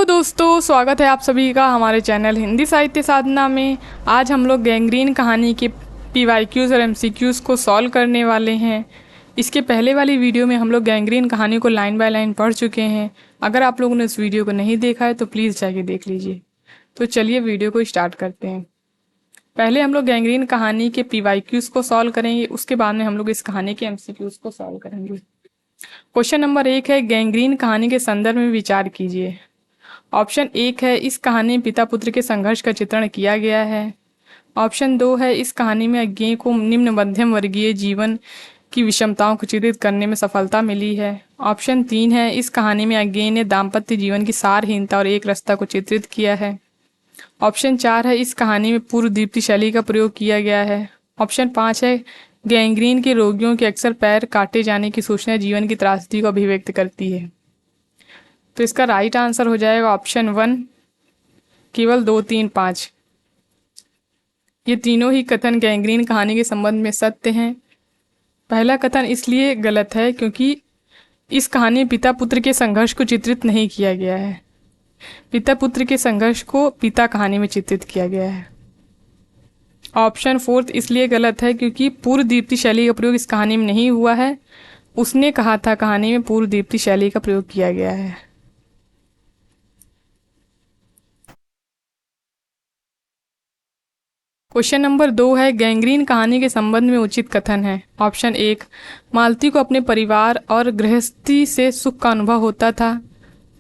दोस्तों, स्वागत है आप सभी का हमारे चैनल हिंदी साहित्य साधना में। आज हम लोग गैंग्रीन कहानी के पीवाईक्यूज़ और एमसीक्यूज़ को सॉल्व करने वाले हैं। इसके पहले वाली वीडियो में हम लोग गैंग्रीन कहानी को लाइन बाय लाइन पढ़ चुके हैं। अगर आप लोगों ने इस वीडियो को नहीं देखा है तो प्लीज़ जाके देख लीजिए। तो चलिए वीडियो को स्टार्ट करते हैं। पहले हम लोग गैंग्रीन कहानी के पीवाईक्यूज़ को सॉल्व करेंगे, उसके बाद में हम लोग इस कहानी के एमसीक्यूज़ को सॉल्व करेंगे। क्वेश्चन नंबर 1 है, गैंग्रीन कहानी के संदर्भ में विचार कीजिए। ऑप्शन 1 है, इस कहानी में पिता पुत्र के संघर्ष का चित्रण किया गया है। ऑप्शन 2 है, इस कहानी में अज्ञेय को निम्न मध्यम वर्गीय जीवन की विषमताओं को चित्रित करने में सफलता मिली है। ऑप्शन 3 है, इस कहानी में अज्ञेय ने दाम्पत्य जीवन की सारहीनता और एक रसता को चित्रित किया है। ऑप्शन 4 है, इस कहानी में पूर्व दीप्ति शैली का प्रयोग किया गया है। ऑप्शन 5 है, गैंग्रीन के रोगियों के अक्सर पैर काटे जाने की सूचना जीवन की त्रासदी को अभिव्यक्त करती है। तो इसका राइट आंसर हो जाएगा ऑप्शन 1, केवल 2, 3, 5। ये तीनों ही कथन गैंग्रीन कहानी के संबंध में सत्य हैं। पहला कथन इसलिए गलत है क्योंकि इस कहानी में पिता पुत्र के संघर्ष को चित्रित नहीं किया गया है। पिता पुत्र के संघर्ष को पिता कहानी में चित्रित किया गया है। ऑप्शन 4 इसलिए गलत है क्योंकि पूर्व दीप्ति शैली का प्रयोग इस कहानी में नहीं हुआ है। उसने कहा था कहानी में पूर्व दीप्ति शैली का प्रयोग किया गया है। क्वेश्चन नंबर 2 है, गैंग्रीन कहानी के संबंध में उचित कथन है। ऑप्शन 1, मालती को अपने परिवार और गृहस्थी से सुख का अनुभव होता था।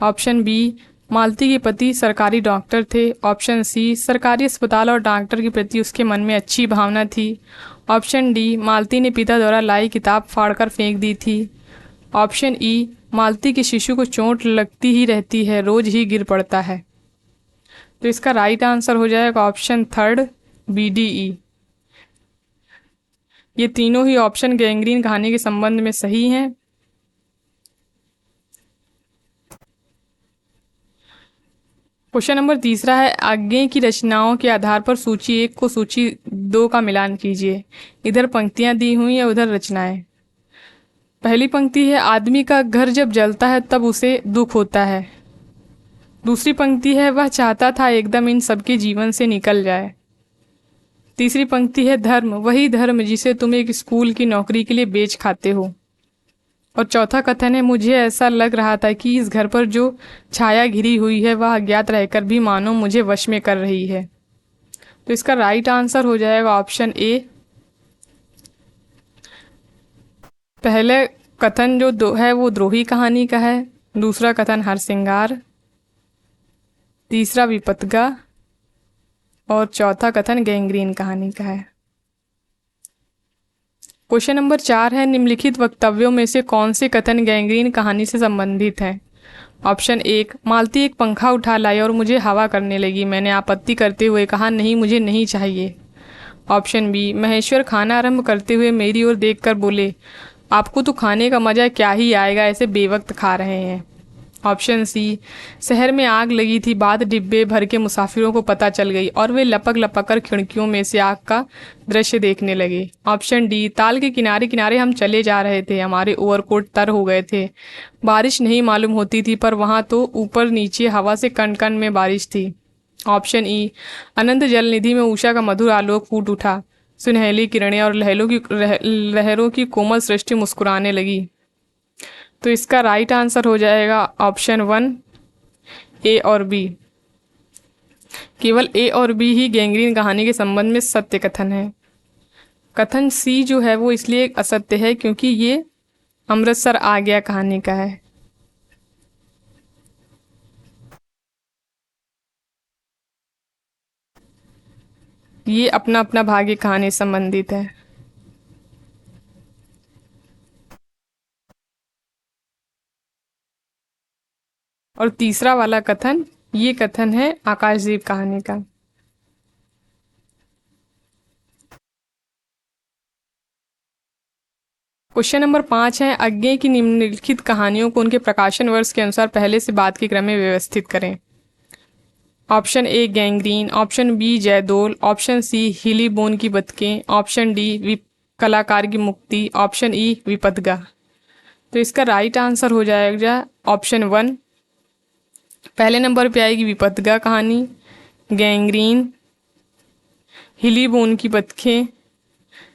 ऑप्शन बी, मालती के पति सरकारी डॉक्टर थे। ऑप्शन सी, सरकारी अस्पताल और डॉक्टर के प्रति उसके मन में अच्छी भावना थी। ऑप्शन डी, मालती ने पिता द्वारा लाई किताब फाड़कर फेंक दी थी। ऑप्शन ई, मालती के शिशु को चोट लगती ही रहती है, रोज ही गिर पड़ता है। तो इसका राइट आंसर हो जाएगा ऑप्शन 3, BDE। ये तीनों ही ऑप्शन गैंग्रीन कहानी के संबंध में सही हैं। क्वेश्चन नंबर 3 है, आगे की रचनाओं के आधार पर सूची 1 को सूची 2 का मिलान कीजिए। इधर पंक्तियां दी हुई या उधर रचनाएं। पहली पंक्ति है, आदमी का घर जब जलता है तब उसे दुख होता है। दूसरी पंक्ति है, वह चाहता था एकदम इन सबके जीवन से निकल जाए। तीसरी पंक्ति है, धर्म, वही धर्म जिसे तुम एक स्कूल की नौकरी के लिए बेच खाते हो। और चौथा कथन है, मुझे ऐसा लग रहा था कि इस घर पर जो छाया घिरी हुई है वह अज्ञात रहकर भी मानो मुझे वश में कर रही है। तो इसका राइट आंसर हो जाएगा ऑप्शन ए। पहले कथन जो है वो द्रोही कहानी का है। दूसरा कथन हरसिंगार, तीसरा विपत्तिगा और चौथा कथन गैंग्रीन कहानी का है। क्वेश्चन नंबर 4 है, निम्नलिखित वक्तव्यों में से कौन से कथन गैंग्रीन कहानी से संबंधित हैं। ऑप्शन 1, मालती एक पंखा उठा लाई और मुझे हवा करने लगी। मैंने आपत्ति करते हुए कहा, नहीं, मुझे नहीं चाहिए। ऑप्शन बी, महेश्वर खाना आरंभ करते हुए मेरी ओर देखकर बोले, आपको तो खाने का मजा क्या ही आएगा, ऐसे बेवक्त खा रहे हैं। ऑप्शन सी, शहर में आग लगी थी, बाद डिब्बे भर के मुसाफिरों को पता चल गई और वे लपक लपक कर खिड़कियों में से आग का दृश्य देखने लगे। ऑप्शन डी, ताल के किनारे किनारे हम चले जा रहे थे, हमारे ओवरकोट तर हो गए थे, बारिश नहीं मालूम होती थी पर वहाँ तो ऊपर नीचे हवा से कण कण में बारिश थी। ऑप्शन ई, अनंत जल निधि में उषा का मधुर आलोक फूट उठा, सुनहली किरणें और लहरों की कोमल सृष्टि मुस्कुराने लगी। तो इसका राइट आंसर हो जाएगा ऑप्शन 1, ए और बी। केवल ए और बी ही गैंग्रीन कहानी के संबंध में सत्य कथन है। कथन सी जो है वो इसलिए असत्य है क्योंकि ये अमृतसर आ गया कहानी का है। ये अपना अपना भाग्य कहानी से संबंधित है। और तीसरा वाला कथन, ये कथन है आकाशदीप कहानी का। क्वेश्चन नंबर 5 है, अज्ञेय की निम्नलिखित कहानियों को उनके प्रकाशन वर्ष के अनुसार पहले से बाद के क्रम में व्यवस्थित करें। Option A gangrene, option B Jaidol, option C Hili Bone की बतखें, ऑप्शन डी कलाकार की मुक्ति, ऑप्शन ई विपत्तिगा। तो इसका राइट आंसर हो जाएगा ऑप्शन 1, पहले नंबर पे आएगी विपथगा कहानी, गैंग्रीन, हिली बोन की बतखें,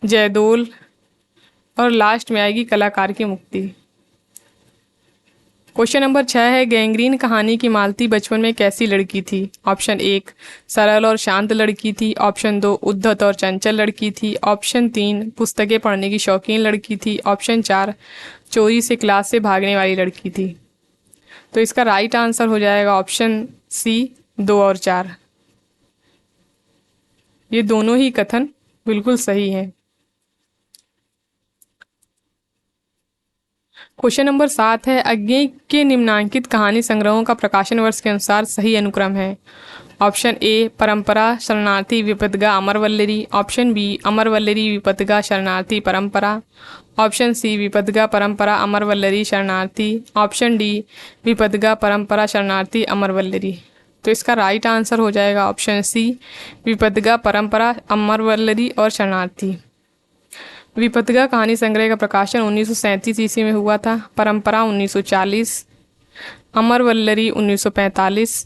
जयदोल, और लास्ट में आएगी कलाकार की मुक्ति। क्वेश्चन नंबर 6 है, गैंग्रीन कहानी की मालती बचपन में कैसी लड़की थी? ऑप्शन 1 सरल और शांत लड़की थी, ऑप्शन 2 उद्धत और चंचल लड़की थी, ऑप्शन 3 पुस्तकें पढ़ने की शौकीन लड़की थी, ऑप्शन 4 चोरी से क्लास से भागने वाली लड़की थी। तो इसका राइट आंसर हो जाएगा ऑप्शन सी 2 और 4। ये दोनों ही कथन बिल्कुल सही हैं। क्वेश्चन नंबर 7 है, अज्ञेय के निम्नांकित कहानी संग्रहों का प्रकाशन वर्ष के अनुसार सही अनुक्रम है। ऑप्शन ए परंपरा शरणार्थी विपथगा अमरवल्लरी, ऑप्शन बी अमरवल्लरी विपथगा शरणार्थी परंपरा, ऑप्शन सी विपथगा परंपरा अमरवल्लरी शरणार्थी, ऑप्शन डी विपथगा परंपरा शरणार्थी अमरवल्लरी। तो इसका राइट आंसर हो जाएगा ऑप्शन सी विपथगा परंपरा अमरवल्लरी और शरणार्थी। विपथगा कहानी संग्रह का प्रकाशन 1937 ईस्वी में हुआ था, परंपरा 1940, अमरवल्लरी 1945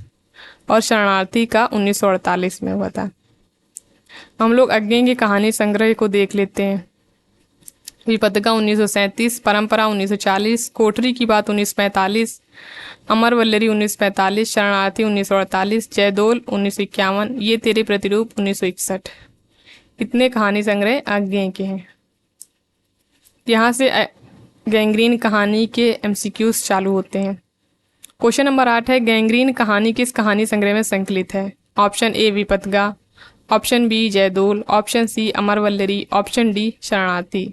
और शरणार्थी का 1948 में हुआ था। हम लोग अज्ञेय की कहानी संग्रह को देख लेते हैं। विपथगा 1937, परंपरा 1940, कोठरी की बात 1945, अमरवल्लरी 1945, शरणार्थी 1948, जयदोल 1951, ये तेरे प्रतिरूप 1961। कितने कहानी संग्रह अज्ञेय के हैं। यहाँ से गैंग्रीन कहानी के एमसीक्यूज चालू होते हैं। क्वेश्चन नंबर 8 है, गैंग्रीन कहानी किस कहानी संग्रह में संकलित है? Option A Vipathga, option B Jaidol, option C Amarvallari, option D Sharanarthi.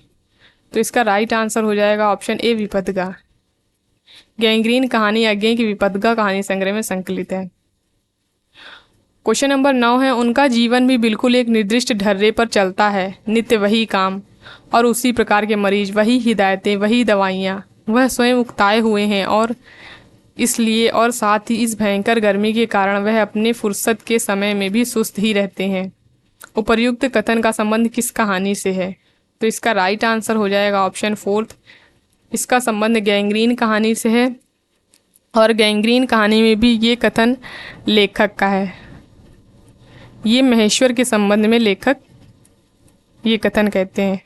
तो इसका राइट आंसर हो जाएगा ऑप्शन ए विपथगा। गैंग्रीन कहानी अज्ञेय की विपथगा कहानी संग्रह में संकलित है। क्वेश्चन नंबर 9 है, उनका जीवन भी बिल्कुल एक निर्दिष्ट ढर्रे पर चलता है, नित्य वही काम और उसी प्रकार के मरीज, वही हिदायतें, वही दवाइयाँ, वह स्वयं उकताए हुए हैं और इसलिए और साथ ही इस भयंकर गर्मी के कारण वह अपने फुर्सत के समय में भी सुस्त ही रहते हैं। उपर्युक्त कथन का संबंध किस कहानी से है? तो इसका राइट आंसर हो जाएगा ऑप्शन 4। इसका संबंध गैंग्रीन कहानी से है और गैंग्रीन कहानी में भी ये कथन लेखक का है। ये महेश्वर के संबंध में लेखक ये कथन कहते हैं।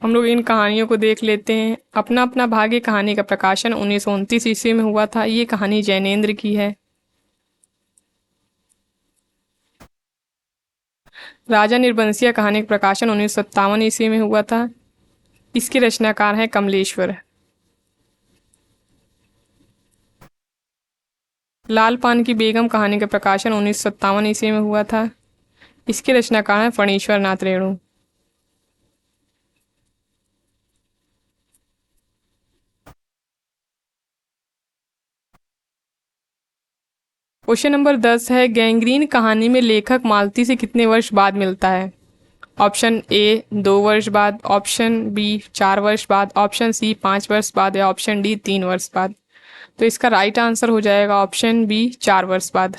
हम लोग इन कहानियों को देख लेते हैं। अपना अपना भाग्य कहानी का प्रकाशन 1929 ईस्वी में हुआ था। ये कहानी जैनेन्द्र की है। राजा निर्बंसिया कहानी का प्रकाशन 1957 ईस्वी में हुआ था। इसके रचनाकार हैं कमलेश्वर। लाल पान की बेगम कहानी का प्रकाशन 1957 ईस्वी में हुआ था। इसके रचनाकार हैं फणीश्वर नाथ रेणु। क्वेश्चन नंबर 10 है, गैंग्रीन कहानी में लेखक मालती से कितने वर्ष बाद मिलता है? ऑप्शन ए 2 वर्ष बाद, ऑप्शन बी 4 वर्ष बाद, ऑप्शन सी 5 वर्ष बाद या ऑप्शन डी 3 वर्ष बाद। तो इसका राइट आंसर हो जाएगा ऑप्शन बी 4 वर्ष बाद।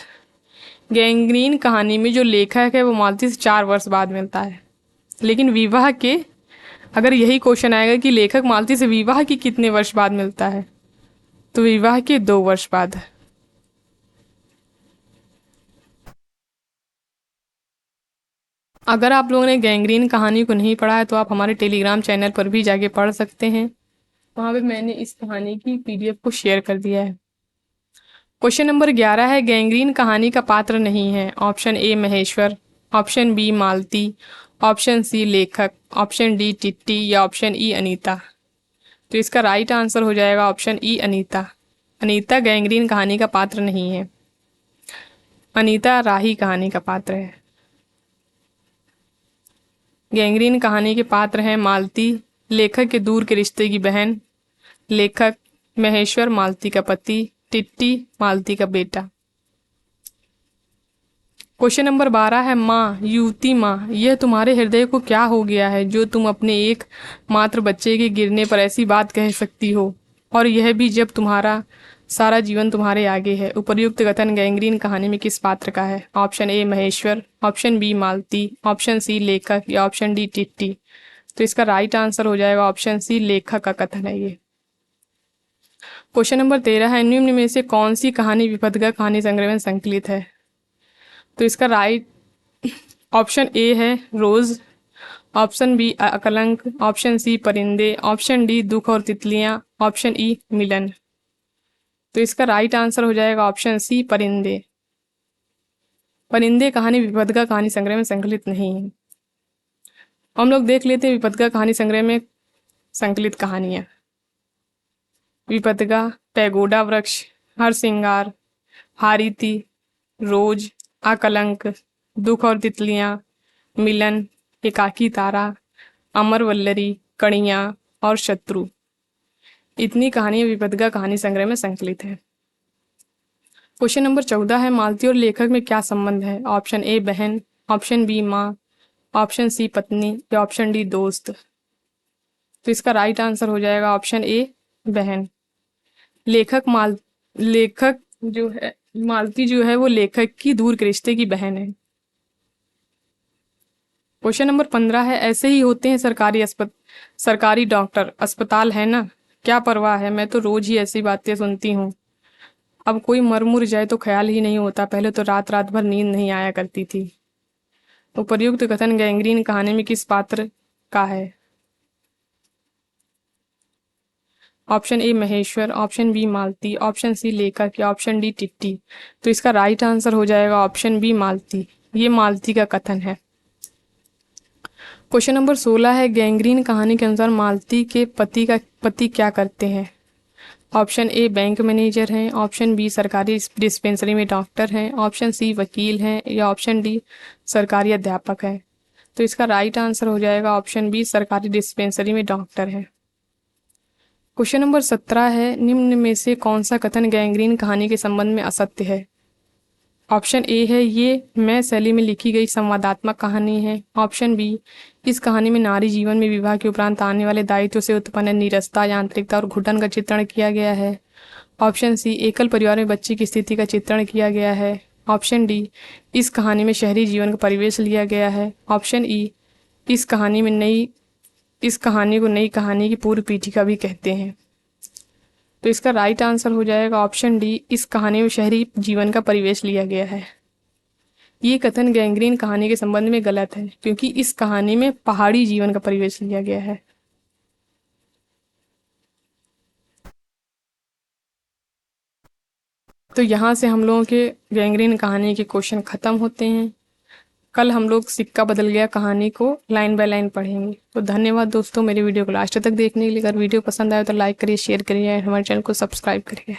गैंग्रीन कहानी में जो लेखक है वो मालती से 4 वर्ष बाद मिलता है। लेकिन विवाह के अगर यही क्वेश्चन आएगा कि लेखक मालती से विवाह की कितने वर्ष बाद मिलता है, तो विवाह के 2 वर्ष बाद। अगर आप लोगों ने गैंग्रीन कहानी को नहीं पढ़ा है तो आप हमारे टेलीग्राम चैनल पर भी जाके पढ़ सकते हैं। वहाँ पे मैंने इस कहानी की पीडीएफ को शेयर कर दिया है। क्वेश्चन नंबर 11 है, गैंग्रीन कहानी का पात्र नहीं है। Option A Maheshwar, option B Malti, option C लेखक, ऑप्शन डी टिट्टी या ऑप्शन ई अनीता। तो इसका राइट आंसर हो जाएगा option E Anita. Anita gangrene कहानी का पात्र नहीं है। अनीता राही कहानी का पात्र है। गैंग्रीन कहानी के पात्र हैं मालती, लेखक के दूर के रिश्ते की बहन, लेखक महेश्वर मालती का पति, टिट्टी मालती का बेटा। क्वेश्चन नंबर 12 है, माँ युवती माँ, यह तुम्हारे हृदय को क्या हो गया है जो तुम अपने एक मात्र बच्चे के गिरने पर ऐसी बात कह सकती हो, और यह भी जब तुम्हारा सारा जीवन तुम्हारे आगे है। उपर्युक्त कथन गैंग्रीन कहानी में किस पात्र का है? Option A Maheshwar, option B Malti, option C लेखक या ऑप्शन डी टिट्टी। तो इसका राइट आंसर हो जाएगा ऑप्शन सी लेखक का कथन है ये। क्वेश्चन नंबर 13 है, निम्न में से कौन सी कहानी विपथगा कहानी संग्रह में संकलित है? तो इसका राइट ऑप्शन ए है रोज, option B Akalanka, option C परिंदे, ऑप्शन डी दुख और तितलियां, ऑप्शन ई मिलन। तो इसका राइट आंसर हो जाएगा ऑप्शन सी परिंदे। परिंदे कहानी विपथगा कहानी संग्रह में संकलित नहीं है। हम लोग देख लेते हैं विपथगा कहानी संग्रह में संकलित कहानियां। विपथगा, पैगोडा वृक्ष, हरसिंगार, हारीति, रोज, आकलंक, दुख और तितलियां, मिलन, एकाकी तारा, अमर वल्लरी, कणियां और शत्रु। इतनी कहानियां विपथगा कहानी संग्रह में संकलित है। क्वेश्चन नंबर 14 है, मालती और लेखक में क्या संबंध है? ऑप्शन ए बहन, ऑप्शन बी माँ, ऑप्शन सी पत्नी या ऑप्शन डी दोस्त। तो इसका राइट आंसर हो जाएगा ऑप्शन ए बहन। लेखक जो है मालती जो है वो लेखक की दूर के रिश्ते की बहन है। क्वेश्चन नंबर 15 है, ऐसे ही होते हैं सरकारी डॉक्टर, अस्पताल है ना, क्या परवाह है, मैं तो रोज ही ऐसी बातें सुनती हूँ। अब कोई मर मुर जाए तो ख्याल ही नहीं होता, पहले तो रात रात भर नींद नहीं आया करती थी। उपर्युक्त कथन गैंग्रीन कहानी में किस पात्र का है? Option A Maheshwar, option B Malti, option C लेखक या ऑप्शन डी टिट्टी। तो इसका राइट आंसर हो जाएगा ऑप्शन बी मालती। ये मालती का कथन है। क्वेश्चन नंबर 16 है, गैंग्रीन कहानी के अनुसार मालती के पति क्या करते हैं? ऑप्शन ए बैंक मैनेजर हैं, ऑप्शन बी सरकारी डिस्पेंसरी में डॉक्टर हैं, ऑप्शन सी वकील हैं या ऑप्शन डी सरकारी अध्यापक है। तो इसका राइट आंसर हो जाएगा ऑप्शन बी सरकारी डिस्पेंसरी में डॉक्टर है। क्वेश्चन नंबर 17 है, निम्न में से कौन सा कथन गैंग्रीन कहानी के संबंध में असत्य है? ऑप्शन ए है ये मैं शैली में लिखी गई संवादात्मक कहानी है, ऑप्शन बी इस कहानी में नारी जीवन में विवाह के उपरांत आने वाले दायित्व से उत्पन्न नीरसता, यांत्रिकता और घुटन का चित्रण किया गया है, ऑप्शन सी एकल परिवार में बच्ची की स्थिति का चित्रण किया गया है, ऑप्शन डी इस कहानी में शहरी जीवन का परिवेश लिया गया है, ऑप्शन ई इस कहानी को नई कहानी की पूर्व पीठिका भी कहते हैं। तो इसका राइट आंसर हो जाएगा ऑप्शन डी इस कहानी में शहरी जीवन का परिवेश लिया गया है। ये कथन गैंग्रीन कहानी के संबंध में गलत है, क्योंकि इस कहानी में पहाड़ी जीवन का परिवेश लिया गया है। तो यहाँ से हम लोगों के गैंग्रीन कहानी के क्वेश्चन खत्म होते हैं। कल हम लोग सिक्का बदल गया कहानी को लाइन बाय लाइन पढ़ेंगे। तो धन्यवाद दोस्तों मेरे वीडियो को लास्ट तक देखने के लिए। अगर वीडियो पसंद आए तो लाइक करिए, शेयर करिए, हमारे चैनल को सब्सक्राइब करिए।